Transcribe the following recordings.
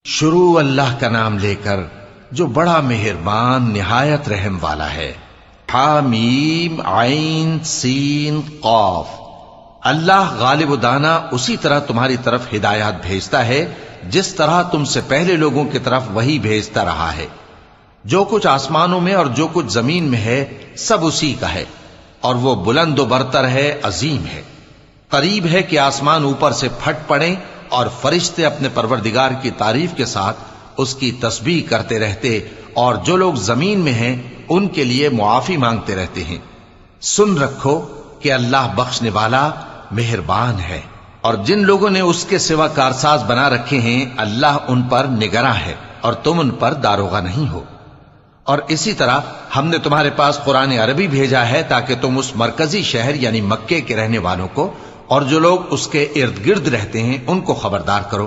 شروع اللہ کا نام لے کر جو بڑا مہربان نہایت رحم والا ہے۔ حامیم عین سین قاف۔ اللہ غالب و دانا اسی طرح تمہاری طرف ہدایات بھیجتا ہے جس طرح تم سے پہلے لوگوں کی طرف وہی بھیجتا رہا ہے۔ جو کچھ آسمانوں میں اور جو کچھ زمین میں ہے سب اسی کا ہے، اور وہ بلند و برتر ہے، عظیم ہے۔ قریب ہے کہ آسمان اوپر سے پھٹ پڑیں اور فرشتے اپنے پروردگار کی تعریف کے ساتھ اس کی تسبیح کرتے رہتے، اور جو لوگ زمین میں ہیں ان کے لیے معافی مانگتے رہتے ہیں۔ سن رکھو کہ اللہ بخشنے والا مہربان ہے، اور جن لوگوں نے اس کے سوا کارساز بنا رکھے ہیں اللہ ان پر نگراں ہے، اور تم ان پر داروغہ نہیں ہو۔ اور اسی طرح ہم نے تمہارے پاس قرآن عربی بھیجا ہے تاکہ تم اس مرکزی شہر یعنی مکے کے رہنے والوں کو اور جو لوگ اس کے ارد گرد رہتے ہیں ان کو خبردار کرو،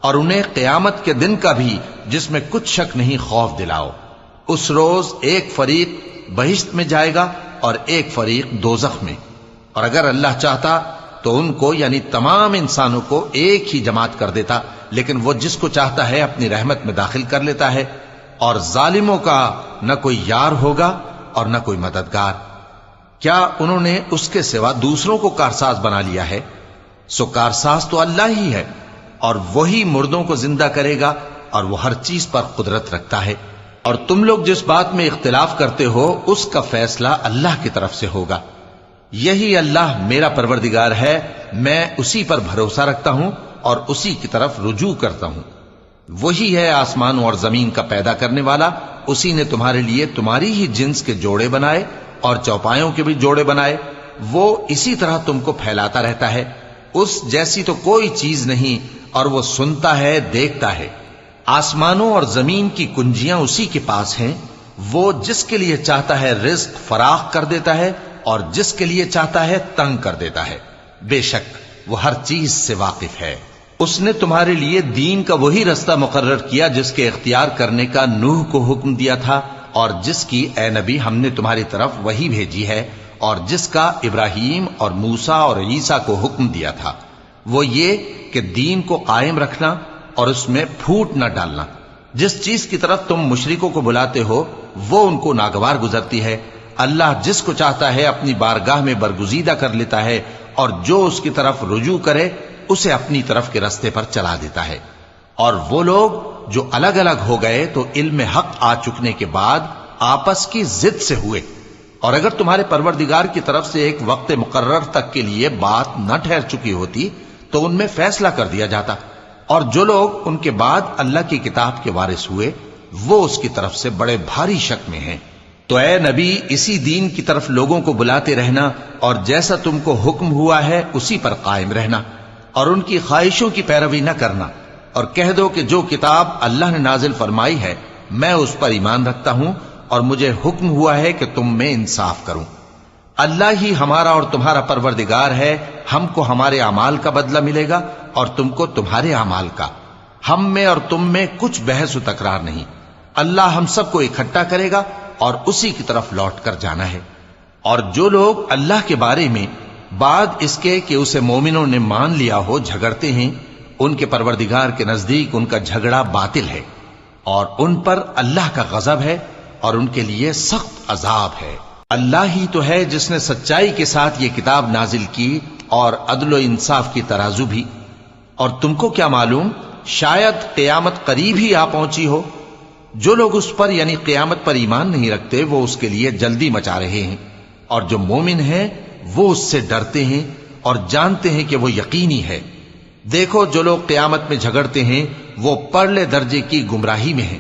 اور انہیں قیامت کے دن کا بھی جس میں کچھ شک نہیں خوف دلاؤ۔ اس روز ایک فریق بہشت میں جائے گا اور ایک فریق دوزخ میں، اور اگر اللہ چاہتا تو ان کو یعنی تمام انسانوں کو ایک ہی جماعت کر دیتا، لیکن وہ جس کو چاہتا ہے اپنی رحمت میں داخل کر لیتا ہے، اور ظالموں کا نہ کوئی یار ہوگا اور نہ کوئی مددگار۔ کیا انہوں نے اس کے سوا دوسروں کو کارساز بنا لیا ہے؟ سو کارساز تو اللہ ہی ہے، اور وہی مردوں کو زندہ کرے گا، اور وہ ہر چیز پر قدرت رکھتا ہے۔ اور تم لوگ جس بات میں اختلاف کرتے ہو اس کا فیصلہ اللہ کی طرف سے ہوگا۔ یہی اللہ میرا پروردگار ہے، میں اسی پر بھروسہ رکھتا ہوں اور اسی کی طرف رجوع کرتا ہوں۔ وہی ہے آسمانوں اور زمین کا پیدا کرنے والا، اسی نے تمہارے لیے تمہاری ہی جنس کے جوڑے بنائے اور چوپایوں کے بھی جوڑے بنائے۔ وہ اسی طرح تم کو پھیلاتا رہتا ہے، اس جیسی تو کوئی چیز نہیں، اور وہ سنتا ہے، دیکھتا ہے۔ آسمانوں اور زمین کی کنجیاں اسی کے پاس ہیں، وہ جس کے لیے چاہتا ہے رزق فراخ کر دیتا ہے اور جس کے لیے چاہتا ہے تنگ کر دیتا ہے۔ بے شک وہ ہر چیز سے واقف ہے۔ اس نے تمہارے لیے دین کا وہی رستہ مقرر کیا جس کے اختیار کرنے کا نوح کو حکم دیا تھا، اور جس کی اے نبی ہم نے تمہاری طرف وہی بھیجی ہے، اور جس کا ابراہیم اور موسیٰ اور عیسیٰ کو حکم دیا تھا، وہ یہ کہ دین کو قائم رکھنا اور اس میں پھوٹ نہ ڈالنا۔ جس چیز کی طرف تم مشرکوں کو بلاتے ہو وہ ان کو ناگوار گزرتی ہے۔ اللہ جس کو چاہتا ہے اپنی بارگاہ میں برگزیدہ کر لیتا ہے، اور جو اس کی طرف رجوع کرے اسے اپنی طرف کے رستے پر چلا دیتا ہے۔ اور وہ لوگ جو الگ الگ ہو گئے تو علم حق آ چکنے کے بعد آپس کی ضد سے ہوئے، اور اگر تمہارے پروردگار کی طرف سے ایک وقت مقرر تک کے لیے بات نہ ٹھہر چکی ہوتی تو ان میں فیصلہ کر دیا جاتا، اور جو لوگ ان کے بعد اللہ کی کتاب کے وارث ہوئے وہ اس کی طرف سے بڑے بھاری شک میں ہیں۔ تو اے نبی اسی دین کی طرف لوگوں کو بلاتے رہنا، اور جیسا تم کو حکم ہوا ہے اسی پر قائم رہنا، اور ان کی خواہشوں کی پیروی نہ کرنا، اور کہہ دو کہ جو کتاب اللہ نے نازل فرمائی ہے میں اس پر ایمان رکھتا ہوں، اور مجھے حکم ہوا ہے کہ تم میں انصاف کروں۔ اللہ ہی ہمارا اور تمہارا پروردگار ہے، ہم کو ہمارے اعمال کا بدلہ ملے گا اور تم کو تمہارے اعمال کا۔ ہم میں اور تم میں کچھ بحث و تکرار نہیں، اللہ ہم سب کو اکٹھا کرے گا اور اسی کی طرف لوٹ کر جانا ہے۔ اور جو لوگ اللہ کے بارے میں بعد اس کے کہ اسے مومنوں نے مان لیا ہو جھگڑتے ہیں، ان کے پروردگار کے نزدیک ان کا جھگڑا باطل ہے، اور ان پر اللہ کا غضب ہے اور ان کے لیے سخت عذاب ہے۔ اللہ ہی تو ہے جس نے سچائی کے ساتھ یہ کتاب نازل کی اور عدل و انصاف کی ترازو بھی۔ اور تم کو کیا معلوم، شاید قیامت قریب ہی آ پہنچی ہو۔ جو لوگ اس پر یعنی قیامت پر ایمان نہیں رکھتے وہ اس کے لیے جلدی مچا رہے ہیں، اور جو مومن ہیں وہ اس سے ڈرتے ہیں اور جانتے ہیں کہ وہ یقینی ہے۔ دیکھو جو لوگ قیامت میں جھگڑتے ہیں وہ پرلے درجے کی گمراہی میں ہیں۔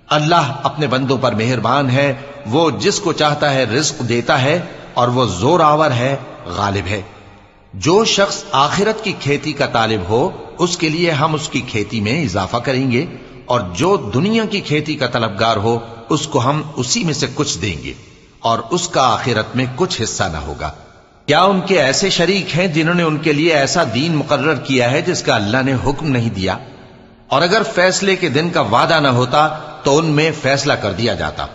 اللہ اپنے بندوں پر مہربان ہے، وہ جس کو چاہتا ہے رزق دیتا ہے، اور وہ زور آور ہے، غالب ہے۔ جو شخص آخرت کی کھیتی کا طالب ہو اس کے لیے ہم اس کی کھیتی میں اضافہ کریں گے، اور جو دنیا کی کھیتی کا طلبگار ہو اس کو ہم اسی میں سے کچھ دیں گے، اور اس کا آخرت میں کچھ حصہ نہ ہوگا۔ کیا ان کے ایسے شریک ہیں جنہوں نے ان کے لیے ایسا دین مقرر کیا ہے جس کا اللہ نے حکم نہیں دیا؟ اور اگر فیصلے کے دن کا وعدہ نہ ہوتا تو ان میں فیصلہ کر دیا جاتا،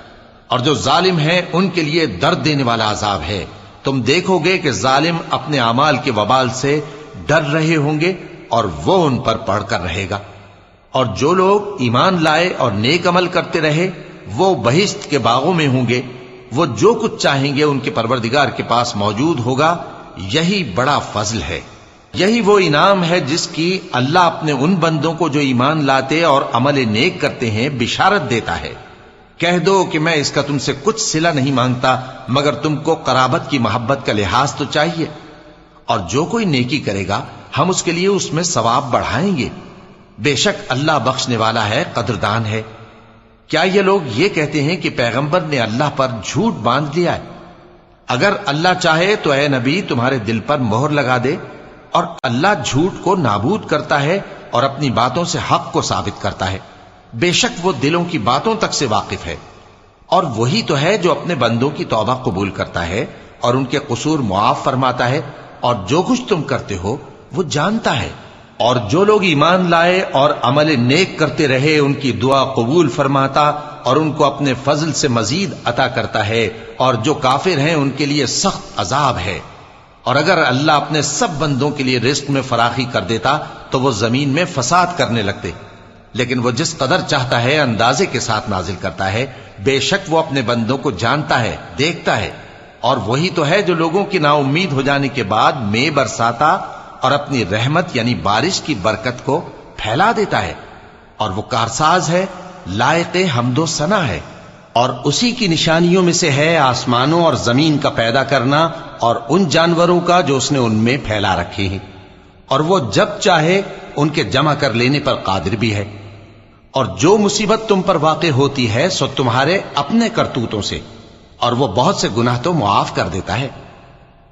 اور جو ظالم ہیں ان کے لیے درد دینے والا عذاب ہے۔ تم دیکھو گے کہ ظالم اپنے اعمال کے وبال سے ڈر رہے ہوں گے اور وہ ان پر پڑھ کر رہے گا۔ اور جو لوگ ایمان لائے اور نیک عمل کرتے رہے وہ بہشت کے باغوں میں ہوں گے، وہ جو کچھ چاہیں گے ان کے پروردگار کے پاس موجود ہوگا۔ یہی بڑا فضل ہے، یہی وہ انعام ہے جس کی اللہ اپنے ان بندوں کو جو ایمان لاتے اور عمل نیک کرتے ہیں بشارت دیتا ہے۔ کہہ دو کہ میں اس کا تم سے کچھ صلہ نہیں مانگتا مگر تم کو قرابت کی محبت کا لحاظ تو چاہیے، اور جو کوئی نیکی کرے گا ہم اس کے لیے اس میں ثواب بڑھائیں گے، بے شک اللہ بخشنے والا ہے، قدردان ہے۔ کیا یہ لوگ یہ کہتے ہیں کہ پیغمبر نے اللہ پر جھوٹ باندھ لیا ہے؟ اگر اللہ چاہے تو اے نبی تمہارے دل پر مہر لگا دے، اور اللہ جھوٹ کو نابود کرتا ہے اور اپنی باتوں سے حق کو ثابت کرتا ہے، بے شک وہ دلوں کی باتوں تک سے واقف ہے، اور وہی تو ہے جو اپنے بندوں کی توبہ قبول کرتا ہے اور ان کے قصور معاف فرماتا ہے، اور جو کچھ تم کرتے ہو وہ جانتا ہے۔ اور جو لوگ ایمان لائے اور عمل نیک کرتے رہے ان کی دعا قبول فرماتا اور ان کو اپنے فضل سے مزید عطا کرتا ہے، اور جو کافر ہیں ان کے لیے سخت عذاب ہے۔ اور اگر اللہ اپنے سب بندوں کے لیے رزق میں فراخی کر دیتا تو وہ زمین میں فساد کرنے لگتے، لیکن وہ جس قدر چاہتا ہے اندازے کے ساتھ نازل کرتا ہے، بے شک وہ اپنے بندوں کو جانتا ہے، دیکھتا ہے۔ اور وہی تو ہے جو لوگوں کی نا امید ہو جانے کے بعد میں برساتا اور اپنی رحمت یعنی بارش کی برکت کو پھیلا دیتا ہے، اور وہ کارساز ہے، لائق حمد و ثنا ہے۔ اور اسی کی نشانیوں میں سے ہے آسمانوں اور زمین کا پیدا کرنا اور ان جانوروں کا جو اس نے ان میں پھیلا رکھے ہیں، اور وہ جب چاہے ان کے جمع کر لینے پر قادر بھی ہے۔ اور جو مصیبت تم پر واقع ہوتی ہے سو تمہارے اپنے کرتوتوں سے، اور وہ بہت سے گناہ تو معاف کر دیتا ہے۔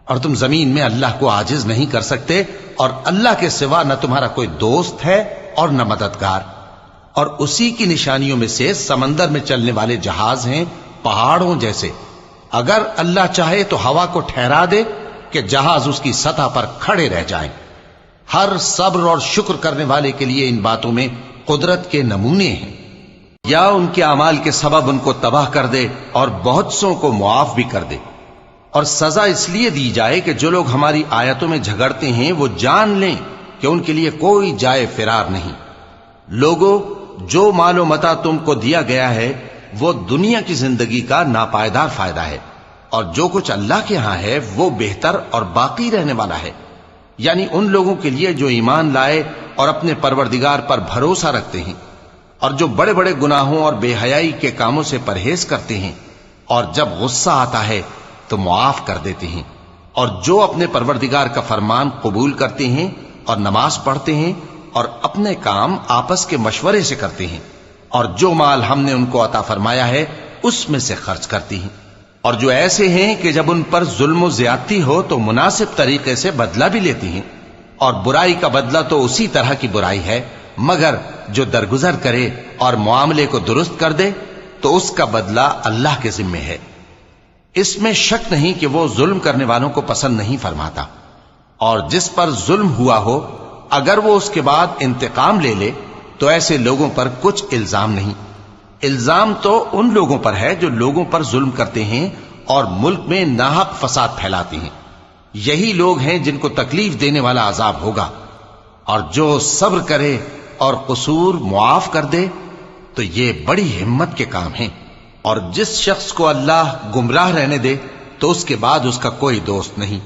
اور تم زمین میں اللہ کو عاجز نہیں کر سکتے، اور اللہ کے سوا نہ تمہارا کوئی دوست ہے اور نہ مددگار۔ اور اسی کی نشانیوں میں سے سمندر میں چلنے والے جہاز ہیں پہاڑوں جیسے، اگر اللہ چاہے تو ہوا کو ٹھہرا دے کہ جہاز اس کی سطح پر کھڑے رہ جائیں۔ ہر صبر اور شکر کرنے والے کے لیے ان باتوں میں قدرت کے نمونے ہیں۔ یا ان کے اعمال کے سبب ان کو تباہ کر دے اور بہت سوں کو معاف بھی کر دے۔ اور سزا اس لیے دی جائے کہ جو لوگ ہماری آیتوں میں جھگڑتے ہیں وہ جان لیں کہ ان کے لیے کوئی جائے فرار نہیں۔ لوگوں، جو مال و متاع تم کو دیا گیا ہے وہ دنیا کی زندگی کا ناپائیدار فائدہ ہے، اور جو کچھ اللہ کے ہاں ہے وہ بہتر اور باقی رہنے والا ہے، یعنی ان لوگوں کے لیے جو ایمان لائے اور اپنے پروردگار پر بھروسہ رکھتے ہیں، اور جو بڑے بڑے گناہوں اور بے حیائی کے کاموں سے پرہیز کرتے ہیں، اور جب غصہ آتا ہے تو معاف کر دیتے ہیں، اور جو اپنے پروردگار کا فرمان قبول کرتے ہیں اور نماز پڑھتے ہیں اور اپنے کام آپس کے مشورے سے کرتے ہیں، اور جو مال ہم نے ان کو عطا فرمایا ہے اس میں سے خرچ کرتی ہیں۔ اور جو ایسے ہیں کہ جب ان پر ظلم و زیادتی ہو تو مناسب طریقے سے بدلہ بھی لیتی ہیں، اور برائی کا بدلہ تو اسی طرح کی برائی ہے، مگر جو درگزر کرے اور معاملے کو درست کر دے تو اس کا بدلہ اللہ کے ذمے ہے۔ اس میں شک نہیں کہ وہ ظلم کرنے والوں کو پسند نہیں فرماتا، اور جس پر ظلم ہوا ہو اگر وہ اس کے بعد انتقام لے لے تو ایسے لوگوں پر کچھ الزام نہیں۔ الزام تو ان لوگوں پر ہے جو لوگوں پر ظلم کرتے ہیں اور ملک میں ناحق فساد پھیلاتے ہیں، یہی لوگ ہیں جن کو تکلیف دینے والا عذاب ہوگا۔ اور جو صبر کرے اور قصور معاف کر دے تو یہ بڑی ہمت کے کام ہیں۔ اور جس شخص کو اللہ گمراہ رہنے دے تو اس کے بعد اس کا کوئی دوست نہیں۔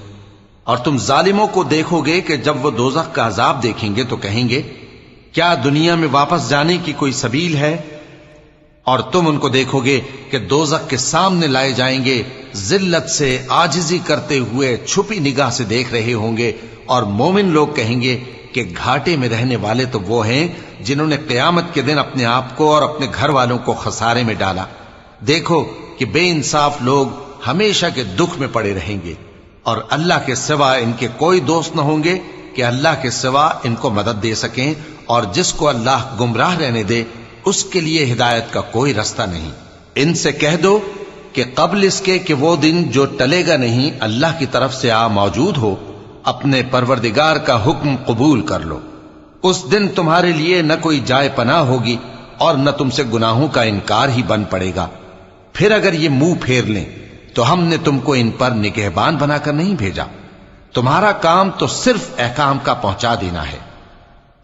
اور تم ظالموں کو دیکھو گے کہ جب وہ دوزخ کا عذاب دیکھیں گے تو کہیں گے کیا دنیا میں واپس جانے کی کوئی سبیل ہے؟ اور تم ان کو دیکھو گے کہ دوزخ کے سامنے لائے جائیں گے، ذلت سے عاجزی کرتے ہوئے چھپی نگاہ سے دیکھ رہے ہوں گے، اور مومن لوگ کہیں گے کہ گھاٹے میں رہنے والے تو وہ ہیں جنہوں نے قیامت کے دن اپنے آپ کو اور اپنے گھر والوں کو خسارے میں ڈالا۔ دیکھو کہ بے انصاف لوگ ہمیشہ کے دکھ میں پڑے رہیں گے، اور اللہ کے سوا ان کے کوئی دوست نہ ہوں گے کہ اللہ کے سوا ان کو مدد دے سکیں، اور جس کو اللہ گمراہ رہنے دے اس کے لیے ہدایت کا کوئی رستہ نہیں۔ ان سے کہہ دو کہ قبل اس کے کہ وہ دن جو ٹلے گا نہیں اللہ کی طرف سے آ موجود ہو، اپنے پروردگار کا حکم قبول کر لو۔ اس دن تمہارے لیے نہ کوئی جائے پناہ ہوگی اور نہ تم سے گناہوں کا انکار ہی بن پڑے گا۔ پھر اگر یہ منہ پھیر لیں تو ہم نے تم کو ان پر نگہبان بنا کر نہیں بھیجا، تمہارا کام تو صرف احکام کا پہنچا دینا ہے۔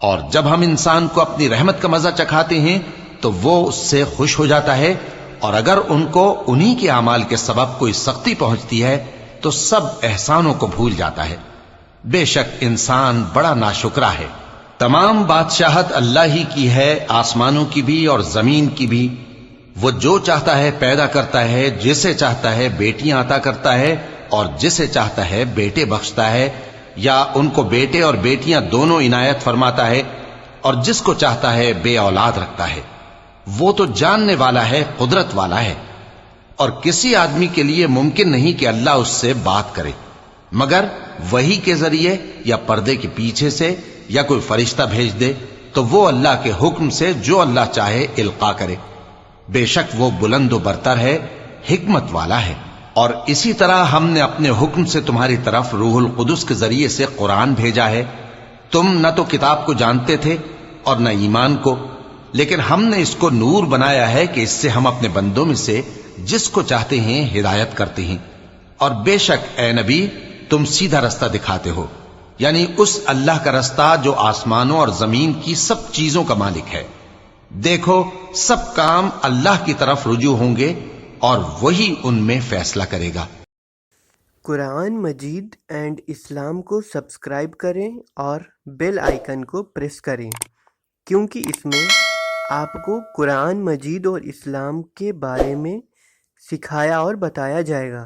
اور جب ہم انسان کو اپنی رحمت کا مزہ چکھاتے ہیں تو وہ اس سے خوش ہو جاتا ہے، اور اگر ان کو انہی کے اعمال کے سبب کوئی سختی پہنچتی ہے تو سب احسانوں کو بھول جاتا ہے۔ بے شک انسان بڑا ناشکرا ہے۔ تمام بادشاہت اللہ ہی کی ہے، آسمانوں کی بھی اور زمین کی بھی۔ وہ جو چاہتا ہے پیدا کرتا ہے، جسے چاہتا ہے بیٹیاں عطا کرتا ہے اور جسے چاہتا ہے بیٹے بخشتا ہے، یا ان کو بیٹے اور بیٹیاں دونوں عنایت فرماتا ہے، اور جس کو چاہتا ہے بے اولاد رکھتا ہے۔ وہ تو جاننے والا ہے، قدرت والا ہے، اور کسی آدمی کے لیے ممکن نہیں کہ اللہ اس سے بات کرے مگر وحی کے ذریعے یا پردے کے پیچھے سے، یا کوئی فرشتہ بھیج دے تو وہ اللہ کے حکم سے جو اللہ چاہے القا کرے۔ بے شک وہ بلند و برتر ہے، حکمت والا ہے۔ اور اسی طرح ہم نے اپنے حکم سے تمہاری طرف روح القدس کے ذریعے سے قرآن بھیجا ہے۔ تم نہ تو کتاب کو جانتے تھے اور نہ ایمان کو، لیکن ہم نے اس کو نور بنایا ہے کہ اس سے ہم اپنے بندوں میں سے جس کو چاہتے ہیں ہدایت کرتے ہیں۔ اور بے شک اے نبی تم سیدھا رستہ دکھاتے ہو، یعنی اس اللہ کا رستہ جو آسمانوں اور زمین کی سب چیزوں کا مالک ہے۔ دیکھو سب کام اللہ کی طرف رجوع ہوں گے اور وہی ان میں فیصلہ کرے گا۔ قرآن مجید اینڈ اسلام کو سبسکرائب کریں اور بیل آئیکن کو پریس کریں، کیونکہ اس میں آپ کو قرآن مجید اور اسلام کے بارے میں سکھایا اور بتایا جائے گا۔